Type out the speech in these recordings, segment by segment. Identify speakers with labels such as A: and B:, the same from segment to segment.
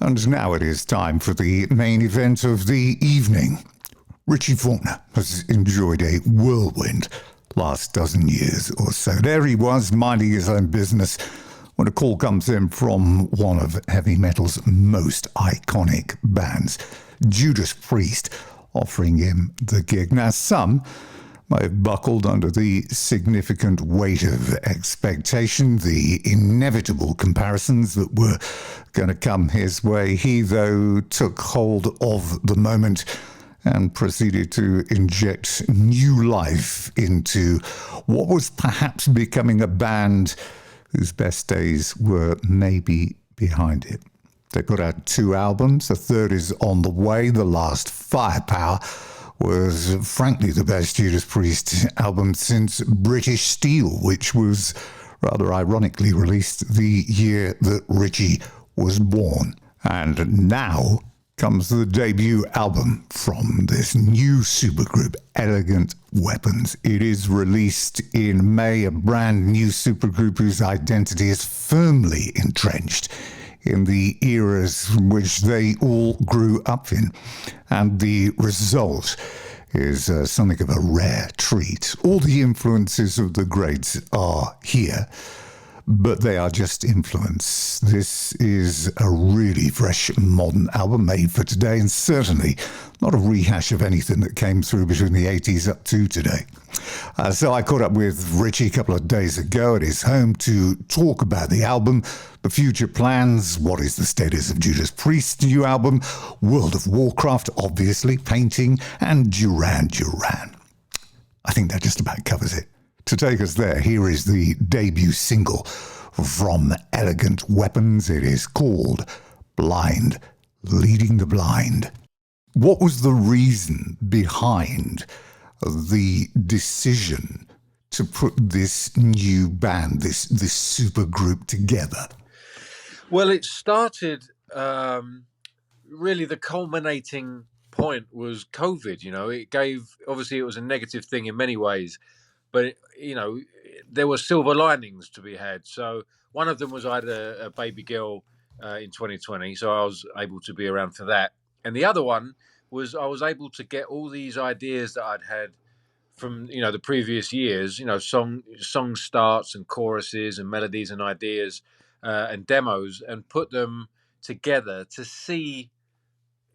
A: And now it is time for the main event of the evening. Richie Faulkner has enjoyed a whirlwind last dozen years or so. There he was, minding his own business, when a call comes in from one of heavy metal's most iconic bands, Judas Priest, offering him the gig. Now, some might have buckled under the significant weight of expectation, the inevitable comparisons that were going to come his way. He, though, took hold of the moment and proceeded to inject new life into what was perhaps becoming a band whose best days were maybe behind it. They put out 2 albums, a third is on the way. The last, Firepower, was frankly the best Judas Priest album since British Steel, which was rather ironically released the year that Richie was born. And now comes the debut album from this new supergroup, Elegant Weapons. It is released in May, a brand new supergroup whose identity is firmly entrenched in the eras from which they all grew up in. And the result is something of a rare treat. All the influences of the greats are here, but they are just influence. This is a really fresh, modern album made for today, and certainly not a rehash of anything that came through between the 80s up to today. So I caught up with Richie a couple of days ago at his home to talk about the album, the future plans, what is the status of Judas Priest's new album, World of Warcraft, obviously, painting, and Duran Duran. I think that just about covers it. To take us there, here is the debut single from Elegant Weapons. It is called Blind, Leading the Blind. What was the reason behind the decision to put this new band, this super group together?
B: Well, it started, really the culminating point was COVID. It gave, obviously it was a negative thing in many ways, but there were silver linings to be had. So one of them was I had a baby girl in 2020, so I was able to be around for that. And the other one was I was able to get all these ideas that I'd had from the previous years, song starts and choruses and melodies and ideas and demos, and put them together to see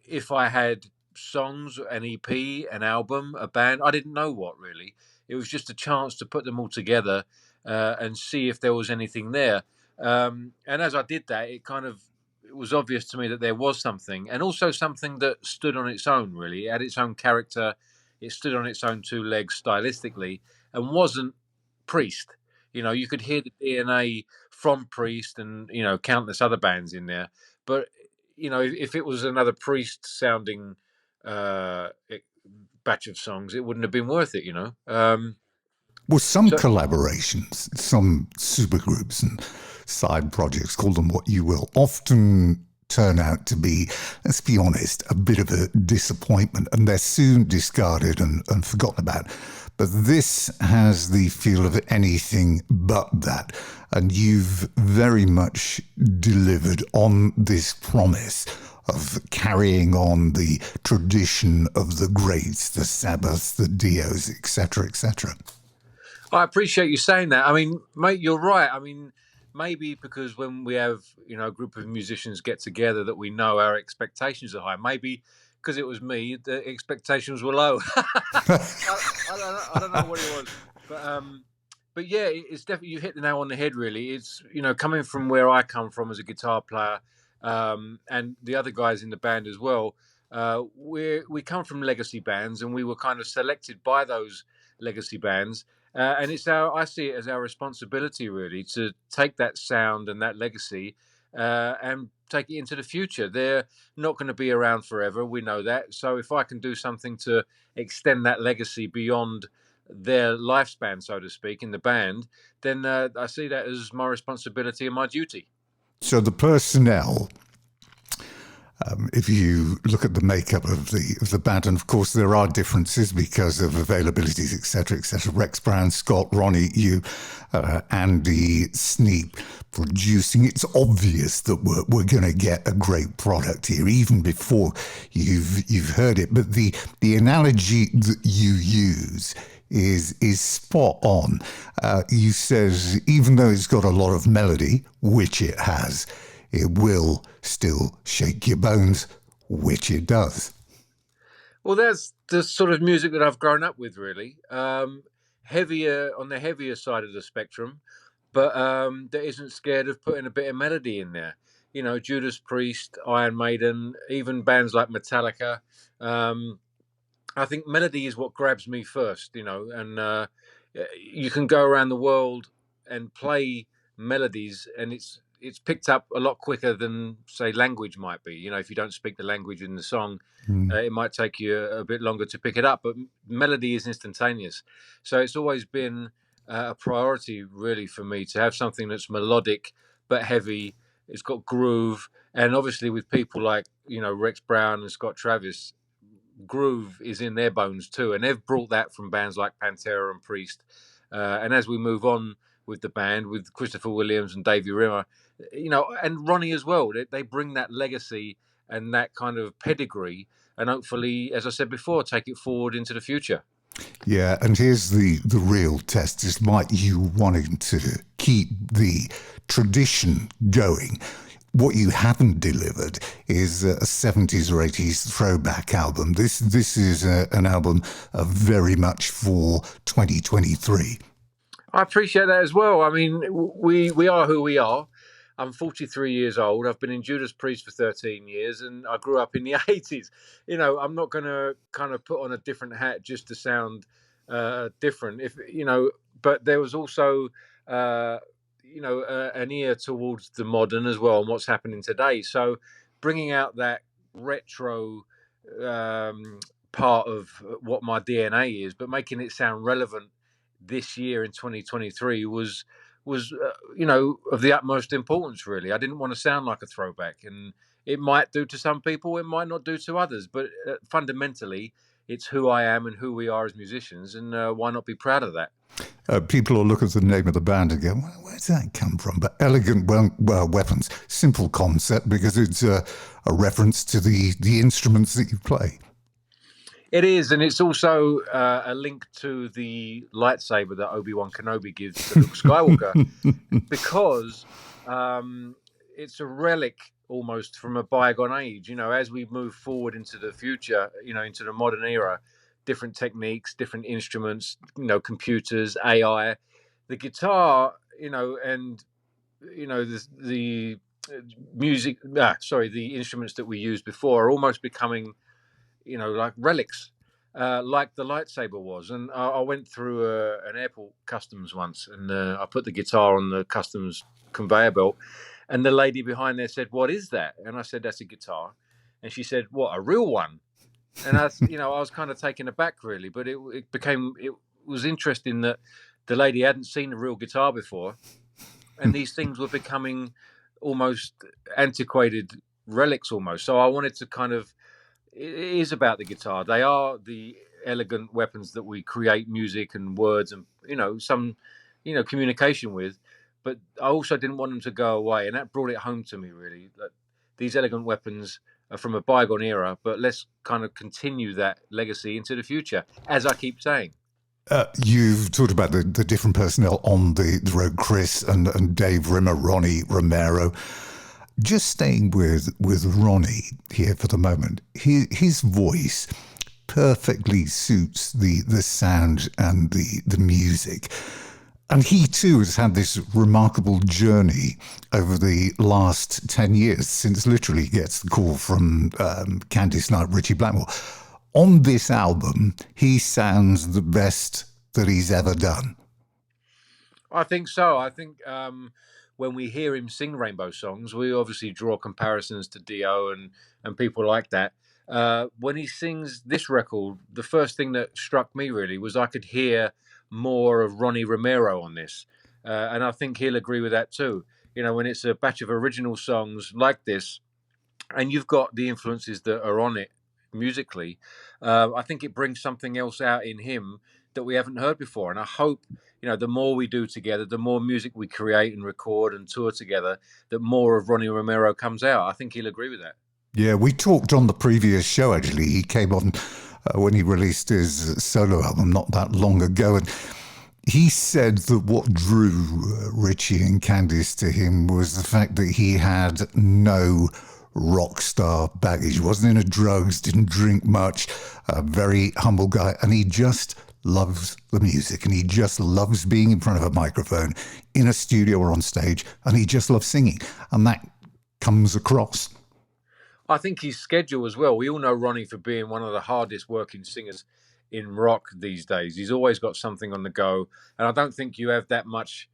B: if I had songs, an EP, an album, a band. I didn't know what really. It was just a chance to put them all together and see if there was anything there. And as I did that, it was obvious to me that there was something, and also something that stood on its own, really. It had its own character. It stood on its own 2 legs stylistically and wasn't Priest. You could hear the DNA from Priest and, countless other bands in there. But, if it was another Priest sounding batch of songs, it wouldn't have been worth it,
A: Well, some collaborations, some supergroups and side projects, call them what you will, often turn out to be, let's be honest, a bit of a disappointment, and they're soon discarded and forgotten about. But this has the feel of anything but that, and you've very much delivered on this promise of carrying on the tradition of the greats, the Sabbaths, the Dios, etc., etc.
B: I appreciate you saying that. I mean, mate, you're right. I mean, maybe because when we have, a group of musicians get together that we know our expectations are high. Maybe because it was me, the expectations were low. I don't know what it was. But yeah, it's definitely, you hit the nail on the head, really. It's, coming from where I come from as a guitar player, and the other guys in the band as well, we come from legacy bands, and we were kind of selected by those legacy bands. And I see it as our responsibility, really, to take that sound and that legacy and take it into the future. They're not going to be around forever. We know that. So if I can do something to extend that legacy beyond their lifespan, so to speak, in the band, then I see that as my responsibility and my duty.
A: So the personnel If you look at the makeup of the band, and of course there are differences because of availabilities, etc., etc. Rex Brown, Scott, Ronnie, you, Andy, Sneap producing. It's obvious that we're going to get a great product here, even before you've heard it. But the analogy that you use is spot on. You says even though it's got a lot of melody, which it has, it will still shake your bones, which it does.
B: Well, that's the sort of music that I've grown up with, really. Heavier on the heavier side of the spectrum, but that isn't scared of putting a bit of melody in there. You know, Judas Priest, Iron Maiden, even bands like Metallica. Um, I think melody is what grabs me first, you know, and you can go around the world and play melodies, and it's picked up a lot quicker than say language might be. You know, if you don't speak the language in the song, it might take you a bit longer to pick it up. But melody is instantaneous, so it's always been a priority really for me to have something that's melodic but heavy. It's got groove, and obviously with people like Rex Brown and Scott Travis, groove is in their bones too, and they've brought that from bands like Pantera and Priest. And as we move on with the band, with Christopher Williams and Davey Rimmer, and Ronnie as well, they bring that legacy and that kind of pedigree, and hopefully, as I said before, take it forward into the future.
A: Yeah, and here's the real test, despite you wanting to keep the tradition going. What you haven't delivered is a 70s or 80s throwback album. This is an album very much for 2023.
B: I appreciate that as well. I mean, we are who we are. I'm 43 years old. I've been in Judas Priest for 13 years, and I grew up in the 80s. I'm not going to kind of put on a different hat just to sound different. But there was also, an ear towards the modern as well and what's happening today. So, bringing out that retro part of what my DNA is, but making it sound relevant this year in 2023 was of the utmost importance. Really, I didn't want to sound like a throwback, and it might do to some people, it might not do to others, but fundamentally it's who I am and who we are as musicians, and why not be proud of that?
A: People will look at the name of the band and go, where's that come from? But Elegant Weapons, simple concept because it's a reference to the instruments that you play.
B: It is, and it's also a link to the lightsaber that Obi-Wan Kenobi gives to Luke Skywalker, because it's a relic almost from a bygone age. As we move forward into the future, into the modern era, different techniques, different instruments, computers, AI, the guitar, and the music. The instruments that we used before are almost becoming like relics, like the lightsaber was. And I went through an airport customs once, and I put the guitar on the customs conveyor belt, and the lady behind there said, "What is that?" And I said, "That's a guitar." And she said, "What, a real one?" And I was kind of taken aback, really. But it was interesting that the lady hadn't seen a real guitar before, and these things were becoming almost antiquated relics almost. So I wanted to kind of, it is about the guitar. They are the elegant weapons that we create music and words and some communication with. But I also didn't want them to go away, and that brought it home to me, really, that these elegant weapons are from a bygone era, but let's kind of continue that legacy into the future, as I keep saying.
A: You've talked about the different personnel on the road, Chris and Dave Rimmer, Ronnie Romero. Just staying with Ronnie here for the moment, his voice perfectly suits the sound and the music. And he too has had this remarkable journey over the last 10 years, since literally he gets the call from Candice Knight, Richie Blackmore. On this album, he sounds the best that he's ever done.
B: I think so. I think when we hear him sing Rainbow songs, we obviously draw comparisons to Dio and people like that. When he sings this record, the first thing that struck me really was I could hear more of Ronnie Romero on this. And I think he'll agree with that too. When it's a batch of original songs like this, and you've got the influences that are on it musically, I think it brings something else out in him that we haven't heard before. And I hope, the more we do together, the more music we create and record and tour together, that more of Ronnie Romero comes out. I think he'll agree with that.
A: Yeah, we talked on the previous show, actually. He came on when he released his solo album not that long ago. And he said that what drew Richie and Candice to him was the fact that he had no rock star baggage. He wasn't into drugs, didn't drink much, a very humble guy. And he just loves the music, and he just loves being in front of a microphone in a studio or on stage. And he just loves singing. And that comes across.
B: I think his schedule as well. We all know Ronnie for being one of the hardest working singers in rock these days. He's always got something on the go, and I don't think you have that much,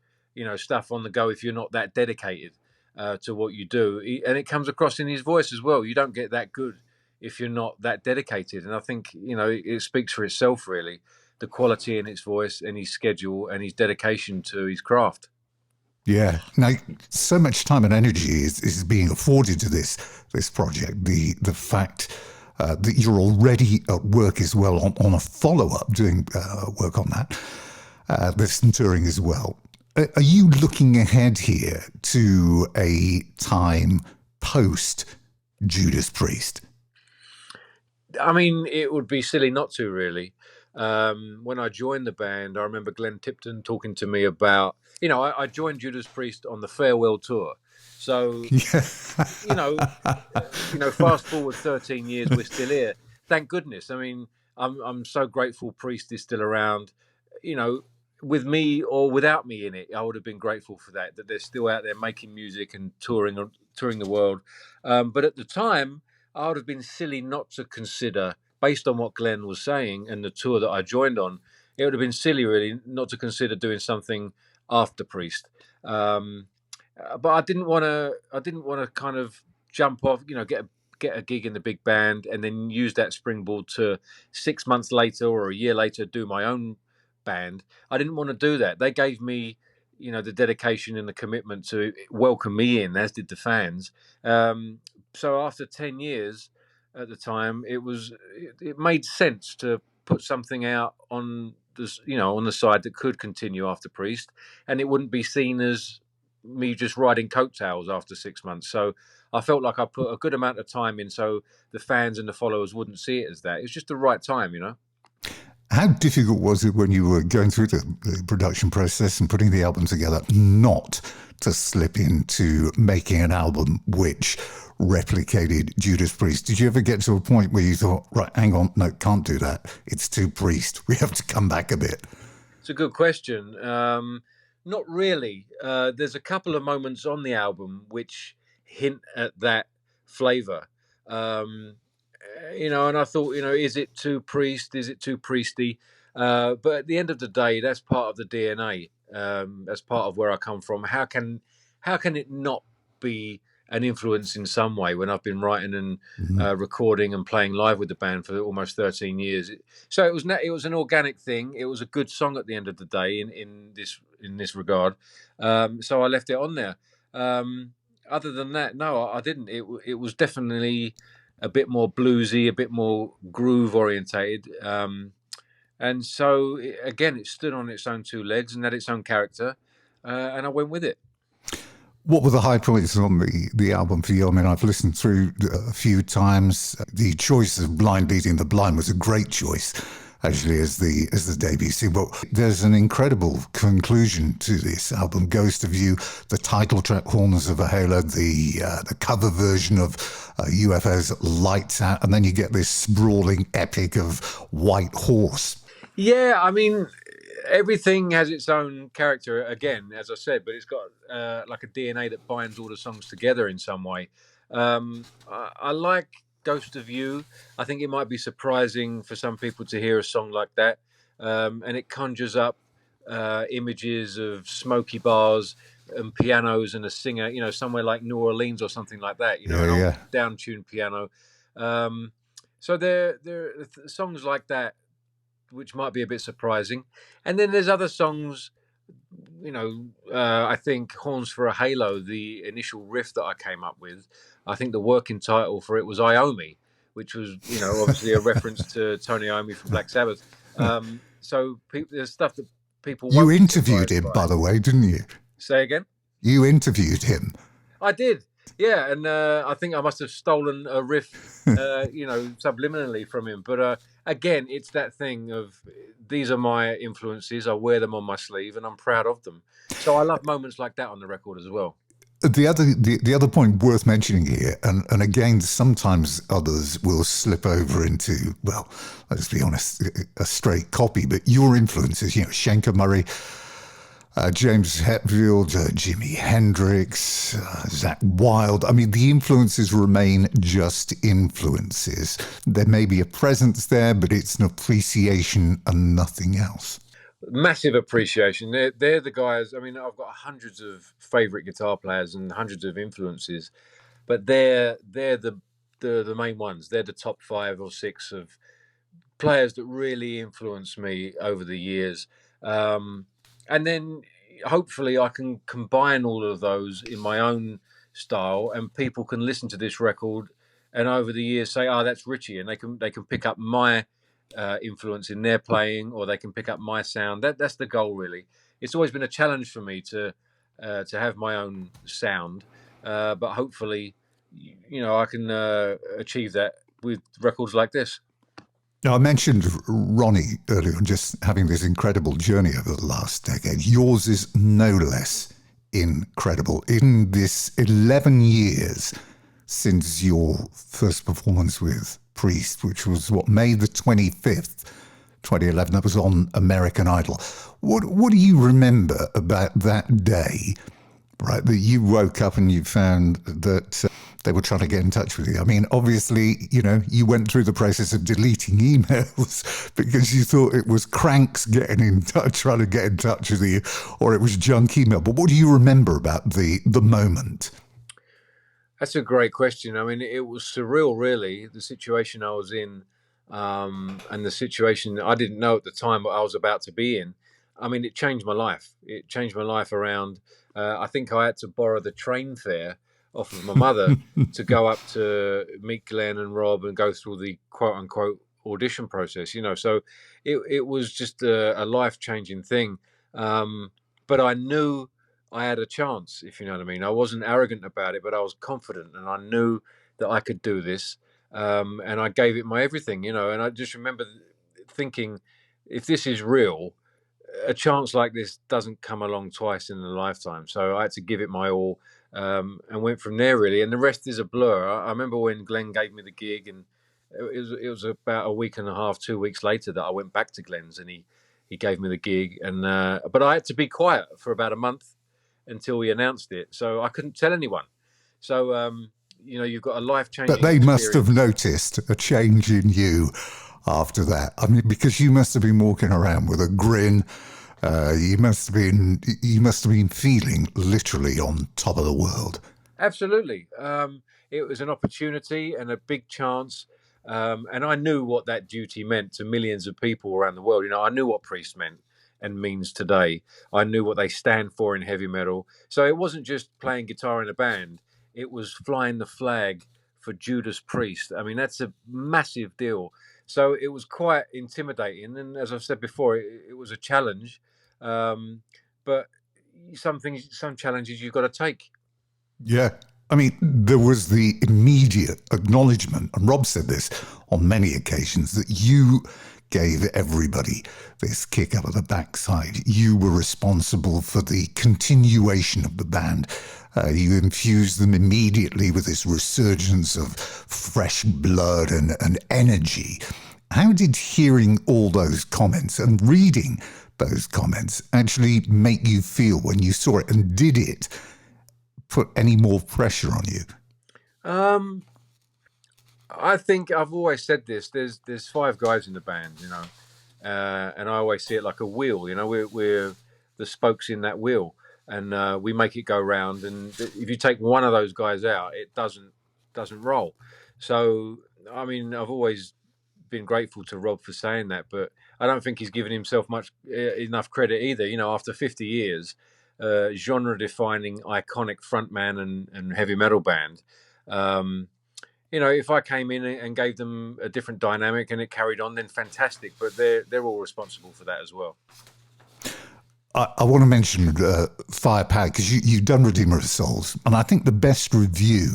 B: stuff on the go if you're not that dedicated to what you do. And it comes across in his voice as well. You don't get that good if you're not that dedicated. And I think it speaks for itself, really, the quality in his voice and his schedule and his dedication to his craft.
A: Yeah. Now, so much time and energy is being afforded to this project. The fact that you're already at work as well on a follow-up, doing work on that. There's some touring as well. Are you looking ahead here to a time post Judas Priest?
B: I mean, it would be silly not to, really. When I joined the band, I remember Glenn Tipton talking to me about, I joined Judas Priest on the farewell tour. So,
A: Yeah.
B: Fast forward 13 years, we're still here. Thank goodness. I mean, I'm so grateful Priest is still around. With me or without me in it, I would have been grateful for that they're still out there making music and touring the world. But at the time, I would have been silly not to consider, based on what Glenn was saying and the tour that I joined on, it would have been silly really not to consider doing something after Priest. But I didn't want to kind of jump off, get a gig in the big band and then use that springboard to 6 months later or a year later do my own band. I didn't want to do that. They gave me, the dedication and the commitment to welcome me in, as did the fans. So after 10 years at the time, it made sense to put something out on this, on the side that could continue after Priest, and it wouldn't be seen as me just riding coattails after 6 months. So I felt like I put a good amount of time in, so the fans and the followers wouldn't see it as that. It's just the right time,
A: How difficult was it when you were going through the production process and putting the album together not to slip into making an album which replicated Judas Priest? Did you ever get to a point where you thought, right, hang on, no, can't do that. It's too Priest. We have to come back a bit.
B: It's a good question. Not really. There's a couple of moments on the album which hint at that flavour. And I thought, is it too Priest? Is it too Priesty? But at the end of the day, that's part of the DNA. That's part of where I come from. How can it not be an influence in some way when I've been writing and recording and playing live with the band for almost 13 years? So it was an organic thing. It was a good song at the end of the day in this regard. So I left it on there. Other than that, no, I didn't. It was definitely a bit more bluesy, a bit more groove orientated. And so, again, it stood on its own two legs and had its own character, and I went with it.
A: What were the high points on the album for you? I mean, I've listened through a few times. The choice of Blind Leading the Blind was a great choice, actually, as the debut single. There's an incredible conclusion to this album, Ghost of You, the title track, Horns of a Halo, the cover version of UFO's Lights Out, and then you get this sprawling epic of White Horse.
B: Yeah, I mean, everything has its own character, again, as I said, but it's got like a DNA that binds all the songs together in some way. I like Ghost of You. I think it might be surprising for some people to hear a song like that. And it conjures up images of smoky bars and pianos and a singer, somewhere like New Orleans or something like that, an old down-tuned piano. So there are songs like that which might be a bit surprising. And then there's other songs I think Horns for a Halo, the initial riff that I came up with, I think the working title for it was Iommi, which was, obviously a reference to Tony Iommi from Black Sabbath. So there's stuff that people
A: You
B: won't be
A: interviewed
B: surprised
A: him,
B: by.
A: by the way, didn't you?
B: Say again?
A: You interviewed him.
B: I did, yeah, and I think I must have stolen a riff, subliminally from him. But again, it's that thing of these are my influences. I wear them on my sleeve, and I'm proud of them. So I love moments like that on the record as well.
A: The other point worth mentioning here, and again, sometimes others will slip over into, well, let's be honest, a straight copy, but your influences, Schenker Murray, James Hetfield, Jimi Hendrix, Zakk Wylde. I mean, the influences remain just influences. There may be a presence there, but it's an appreciation and nothing else.
B: Massive appreciation. They're the guys. I mean, I've got hundreds of favorite guitar players and hundreds of influences, but they're the main ones. They're the top 5 or 6 of players that really influenced me over the years. And then hopefully I can combine all of those in my own style, and people can listen to this record and over the years say, "Oh, that's Richie," and they can pick up my influence in their playing, or they can pick up my sound. That's the goal, really. It's always been a challenge for me to have my own sound, but hopefully, I can achieve that with records like this.
A: Now, I mentioned Ronnie earlier and just having this incredible journey over the last decade. Yours is no less incredible. In this 11 years since your first performance with Priest, which was May the 25th, 2011, that was on American Idol. What do you remember about that day, right, that you woke up and you found that they were trying to get in touch with you? I mean, obviously, you went through the process of deleting emails because you thought it was cranks getting in touch, trying to get in touch with you, or it was junk email. But what do you remember about the moment?
B: That's a great question. I mean, it was surreal, really, the situation I was in, and the situation I didn't know at the time what I was about to be in. I mean, it changed my life. It changed my life around. I think I had to borrow the train fare off of my mother to go up to meet Glenn and Rob and go through the quote unquote audition process. So it was just a life changing thing. But I knew I had a chance, if you know what I mean. I wasn't arrogant about it, but I was confident, and I knew that I could do this. And I gave it my everything. And I just remember thinking, if this is real, a chance like this doesn't come along twice in a lifetime. So I had to give it my all, and went from there, really. And the rest is a blur. I remember when Glenn gave me the gig, and it was about a week and a half, 2 weeks later that I went back to Glenn's, and he gave me the gig. And but I had to be quiet for about a month until he announced it, so I couldn't tell anyone. So you've got a life-changing
A: But they
B: experience.
A: must have noticed a change in you after that. I mean, because you must have been walking around with a grin. You must have been feeling literally on top of the world.
B: Absolutely. It was an opportunity and a big chance. And I knew what that duty meant to millions of people around the world. I knew what Priest meant and means today. I knew what they stand for in heavy metal. So it wasn't just playing guitar in a band, it was flying the flag for Judas Priest. I mean, that's a massive deal. So it was quite intimidating. And as I've said before, it was a challenge. But some challenges you've got to take.
A: Yeah. I mean, there was the immediate acknowledgement, and Rob said this on many occasions, that you gave everybody this kick up at the backside. You were responsible for the continuation of the band. You infused them immediately with this resurgence of fresh blood and energy. How did hearing all those comments and reading those comments actually make you feel when you saw it, and did it put any more pressure on you?
B: I think I've always said this. There's 5 guys in the band, and I always see it like a wheel. We're the spokes in that wheel, and we make it go round. And if you take one of those guys out, it doesn't roll. So I mean, I've always been grateful to Rob for saying that, but I don't think he's given himself much enough credit either. You know, after 50 years, genre-defining, iconic frontman and heavy metal band. You know, if I came in and gave them a different dynamic and it carried on, then fantastic. But they're all responsible for that as well.
A: I want to mention Firepower, because you've done Redeemer of Souls, and I think the best review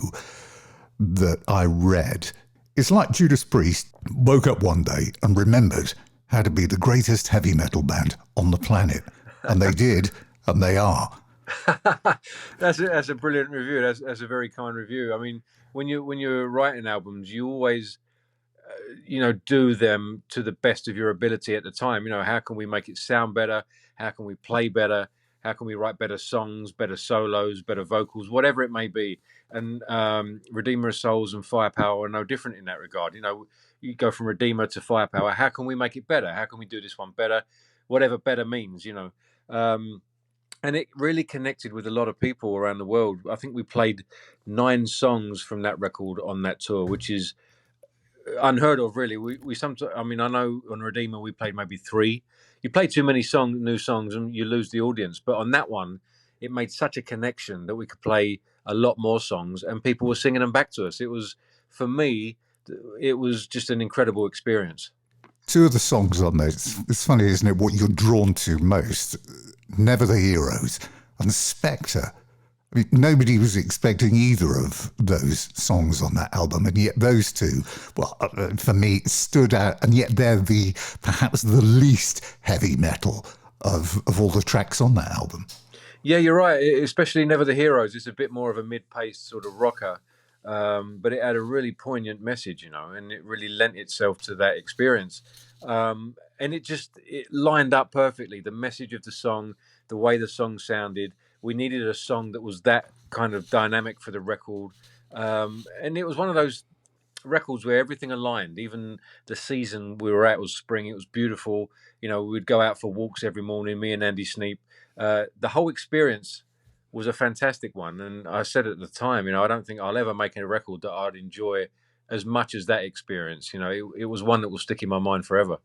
A: that I read is like Judas Priest woke up one day and remembered how to be the greatest heavy metal band on the planet. And they did, and they are.
B: That's a brilliant review. That's a very kind review. I mean, when you're writing albums, you always do them to the best of your ability at the time. You know, how can we make it sound better? How can we play better? How can we write better songs, better solos, better vocals, whatever it may be? And Redeemer of Souls and Firepower are no different in that regard. You know, you go from Redeemer to Firepower. How can we make it better? How can we do this one better? Whatever better means, and it really connected with a lot of people around the world. I think we played 9 songs from that record on that tour, which is unheard of, really. We sometimes, I mean, I know on Redeemer we played maybe 3. You play too many new songs and you lose the audience. But on that one, it made such a connection that we could play a lot more songs and people were singing them back to us. It was, for me, it was just an incredible experience.
A: 2 of the songs on there, it's funny, isn't it, what you're drawn to most? Never the Heroes and Spectre. I mean, nobody was expecting either of those songs on that album, and yet those 2, well, for me, stood out, and yet they're perhaps the least heavy metal of all the tracks on that album.
B: Yeah, you're right, especially Never the Heroes. It's a bit more of a mid-paced sort of rocker, but it had a really poignant message, and it really lent itself to that experience. And it lined up perfectly. The message of the song, the way the song sounded. We needed a song that was that kind of dynamic for the record. And it was one of those records where everything aligned. Even the season we were at was spring. It was beautiful. We'd go out for walks every morning, me and Andy Sneap. The whole experience was a fantastic one. And I said at the time, I don't think I'll ever make a record that I'd enjoy as much as that experience. It was one that will stick in my mind forever.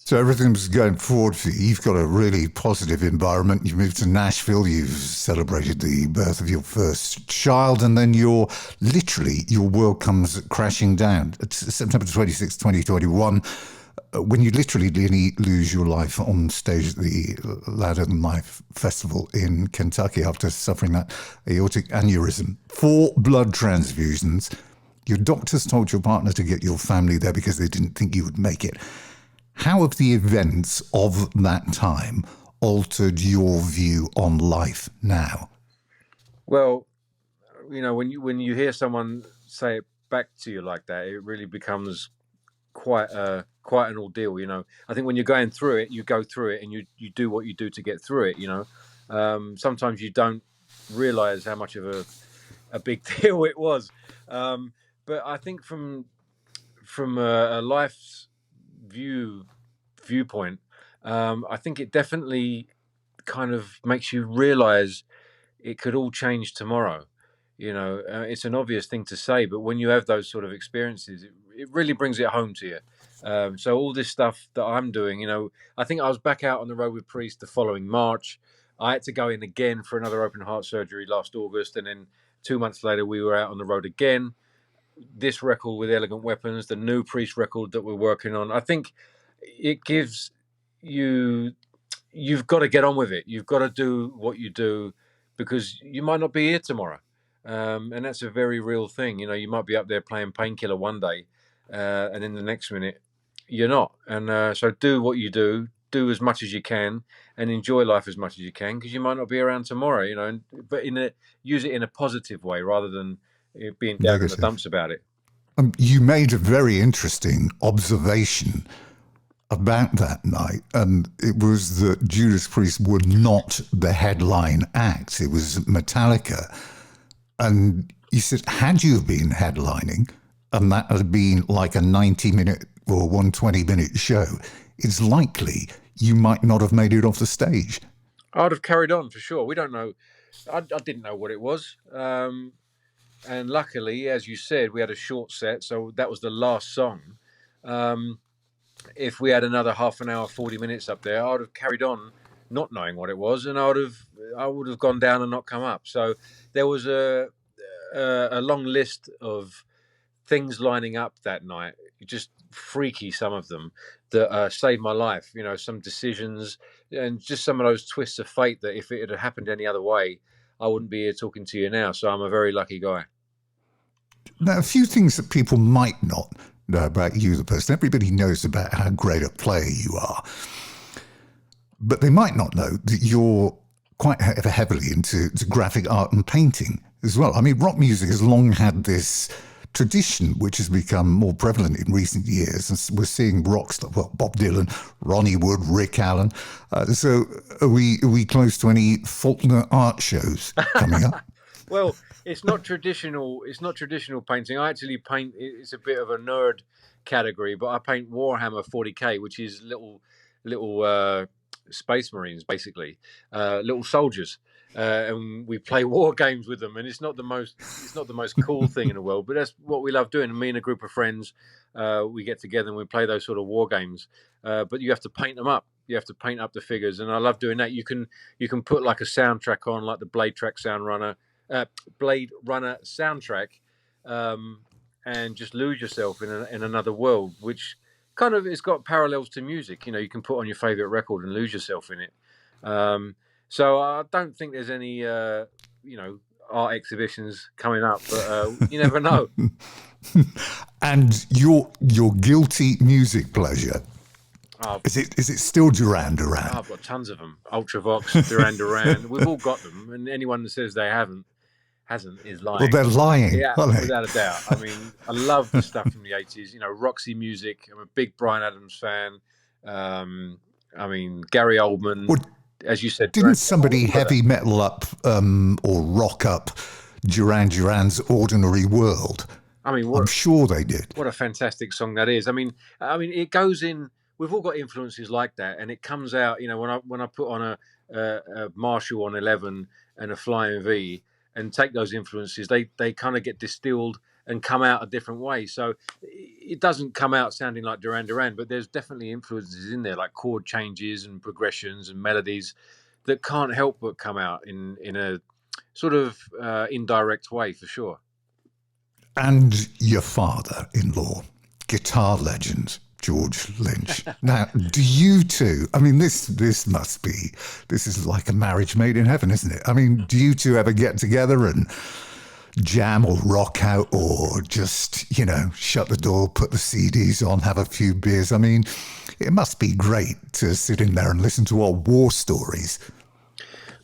A: So everything's going forward for you. You've got a really positive environment. You moved to Nashville. You've celebrated the birth of your first child, and then your world comes crashing down. It's September 26, 2021, when you literally nearly lose your life on stage at the Louder Than Life Festival in Kentucky after suffering that aortic aneurysm. 4 blood transfusions. Your doctors told your partner to get your family there because they didn't think you would make it. How have the events of that time altered your view on life now?
B: Well, when you hear someone say it back to you like that, it really becomes quite an ordeal. I think when you're going through it, you go through it and you do what you do to get through it. Sometimes you don't realize how much of a big deal it was. But I think from a life's viewpoint, I think it definitely kind of makes you realize it could all change tomorrow. It's an obvious thing to say, but when you have those sort of experiences, it really brings it home to you. So all this stuff that I'm doing, I think I was back out on the road with Priest the following March. I had to go in again for another open heart surgery last August, and then 2 months later we were out on the road again. This record with Elegant Weapons, the new Priest record that we're working on, I think it gives you've got to get on with it. You've got to do what you do because you might not be here tomorrow. And that's a very real thing. You might be up there playing Painkiller one day, and then the next minute you're not. And so do what you do as much as you can, and enjoy life as much as you can, because you might not be around tomorrow. But use it in a positive way rather than being down in the dumps about it.
A: You made a very interesting observation about that night, and it was that Judas Priest were not the headline act. It was Metallica. And you said, had you been headlining, and that had been like a 90-minute or 120-minute show, it's likely you might not have made it off the stage.
B: I'd have carried on for sure. We don't know. I didn't know what it was. And luckily, as you said, we had a short set, so that was the last song. if we had another half an hour, 40 minutes up there, I would have carried on not knowing what it was, and I would have gone down and not come up. So there was a long list of things lining up that night, just freaky, some of them, that saved my life. You know, some decisions and just some of those twists of fate that if it had happened any other way, I wouldn't be here talking to you now. So I'm a very lucky guy.
A: Now, a few things that people might not know about you, the person. Everybody knows about how great a player you are, but they might not know that you're quite heavily into graphic art and painting as well. I mean, rock music has long had this tradition, which has become more prevalent in recent years. And we're seeing rocks like Bob Dylan, Ronnie Wood, Rick Allen. So are we close to any Faulkner art shows coming up?
B: Well, it's not traditional. It's not traditional painting. I actually paint. It's a bit of a nerd category, but I paint Warhammer 40k, which is little space marines, basically, little soldiers, and we play war games with them. And it's not the most cool thing in the world, but that's what we love doing. And me and a group of friends, we get together and we play those sort of war games. But you have to paint them up. You have to paint up the figures, and I love doing that. You can put like a soundtrack on, like the Blade Runner soundtrack, and just lose yourself in another world, which kind of it's got parallels to music. You know, you can put on your favorite record and lose yourself in it. So I don't think there's any art exhibitions coming up, but you never know.
A: And your guilty music pleasure. Is it still Duran Duran?
B: I've got tons of them. Ultravox, Duran Duran. We've all got them, and anyone that says they hasn't is lying.
A: Well, they're lying.
B: Yeah, without a doubt. I mean, I love the stuff from the 80s. You know, Roxy music. I'm a big Bryan Adams fan. I mean, Gary Oldman.
A: Well,
B: as you said,
A: didn't somebody heavy metal up or rock up Duran Duran's Ordinary World?
B: I mean,
A: I'm sure they did.
B: What a fantastic song that is. I mean, it goes in. We've all got influences like that, and it comes out. You know, when I put on a Marshall on 11 and a Flying V, and take those influences, they kind of get distilled and come out a different way. So it doesn't come out sounding like Duran Duran, but there's definitely influences in there, like chord changes and progressions and melodies that can't help but come out in a sort of indirect way, for sure.
A: And your father-in-law, guitar legend George Lynch. Now, do you two? I mean, this is like a marriage made in heaven, isn't it? I mean, do you two ever get together and jam or rock out, or just shut the door, put the CDs on, have a few beers? I mean, it must be great to sit in there and listen to old war stories.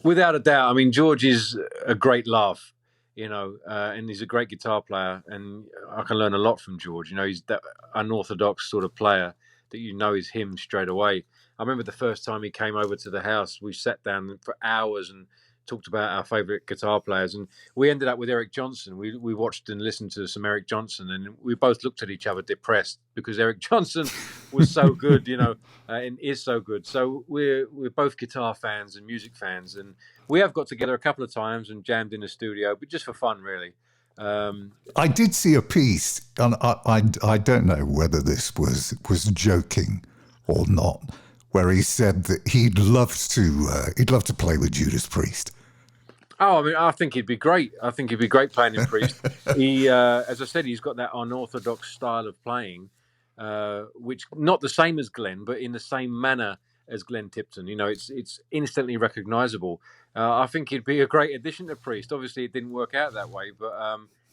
B: Without a doubt. I mean, George is a great laugh. And he's a great guitar player, and I can learn a lot from George. He's that unorthodox sort of player that is him straight away. I remember the first time he came over to the house, we sat down for hours and talked about our favourite guitar players, and we ended up with Eric Johnson. We watched and listened to some Eric Johnson, and we both looked at each other depressed because Eric Johnson was so good, and is so good. So we're both guitar fans and music fans, and we have got together a couple of times and jammed in the studio, but just for fun, really.
A: I did see a piece, and I don't know whether this was joking or not, where he said that he'd love to play with Judas Priest.
B: Oh, I mean, I think he'd be great. I think he'd be great playing in Priest. He, as I said, he's got that unorthodox style of playing, which not the same as Glenn, but in the same manner as Glenn Tipton. It's instantly recognisable. I think he'd be a great addition to Priest. Obviously, it didn't work out that way, but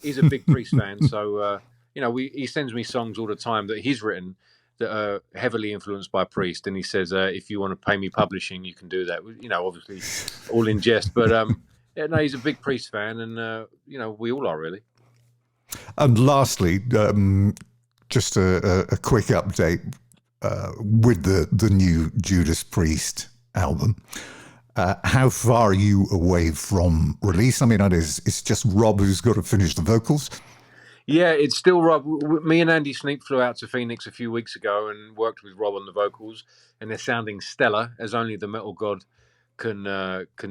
B: he's a big Priest fan. So, he sends me songs all the time that he's written that are heavily influenced by Priest, and he says, if you want to pay me publishing, you can do that. Obviously, all in jest, but yeah, no, he's a big Priest fan, and we all are, really.
A: And lastly, just a quick update with the new Judas Priest album. How far are you away from release? I mean, it's just Rob who's got to finish the vocals.
B: Yeah, it's still Rob. Me and Andy Sneap flew out to Phoenix a few weeks ago and worked with Rob on the vocals, and they're sounding stellar, as only the metal god can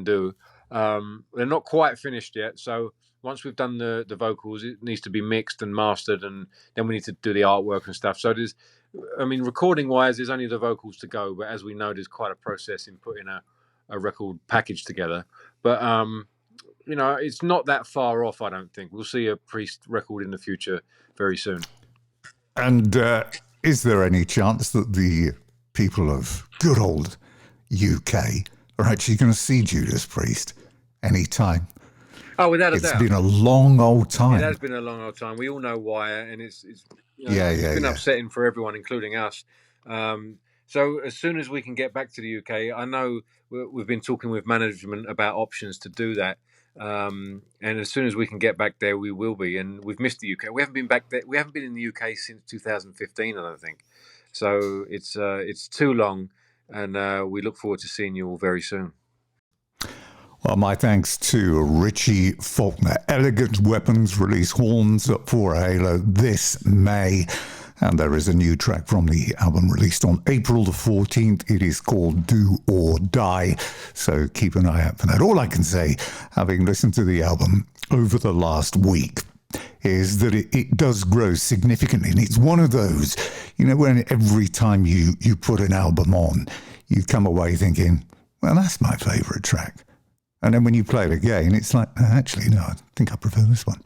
B: do. They're not quite finished yet, so once we've done the vocals, it needs to be mixed and mastered, and then we need to do the artwork and stuff. So recording wise, there's only the vocals to go, but as we know, there's quite a process in putting a record package together. But it's not that far off. I don't think we'll see a Priest record in the future very soon.
A: And is there any chance that the people of good old UK are actually going to see Judas Priest anytime?
B: Oh, without a doubt.
A: It's been a long old time.
B: It has been a long old time. We all know why, and it's been upsetting for everyone, including us. So as soon as we can get back to the UK, I know we've been talking with management about options to do that. And as soon as we can get back there, we will be. And we've missed the UK. We haven't been back there. We haven't been in the UK since 2015, I don't think. So it's too long, and we look forward to seeing you all very soon.
A: Well, my thanks to Richie Faulkner. Elegant Weapons release Horns for Halo this May. And there is a new track from the album released on April the 14th. It is called Do or Die. So keep an eye out for that. All I can say, having listened to the album over the last week, is that it does grow significantly. And it's one of those, when every time you put an album on, you come away thinking, well, that's my favourite track. And then when you play it again, it's like, actually, no, I think I prefer this one.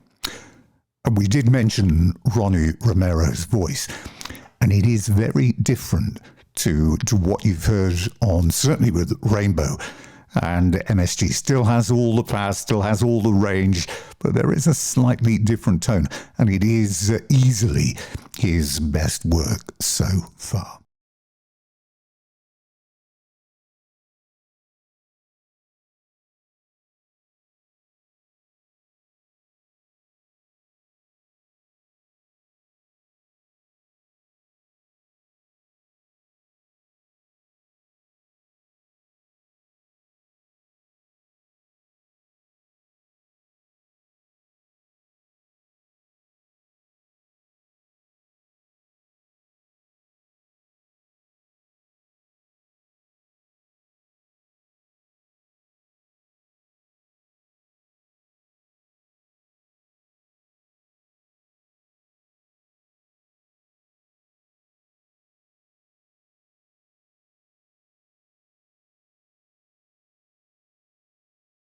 A: And we did mention Ronnie Romero's voice, and it is very different to what you've heard on, certainly with Rainbow. And MSG still has all the power, still has all the range, but there is a slightly different tone, and it is easily his best work so far.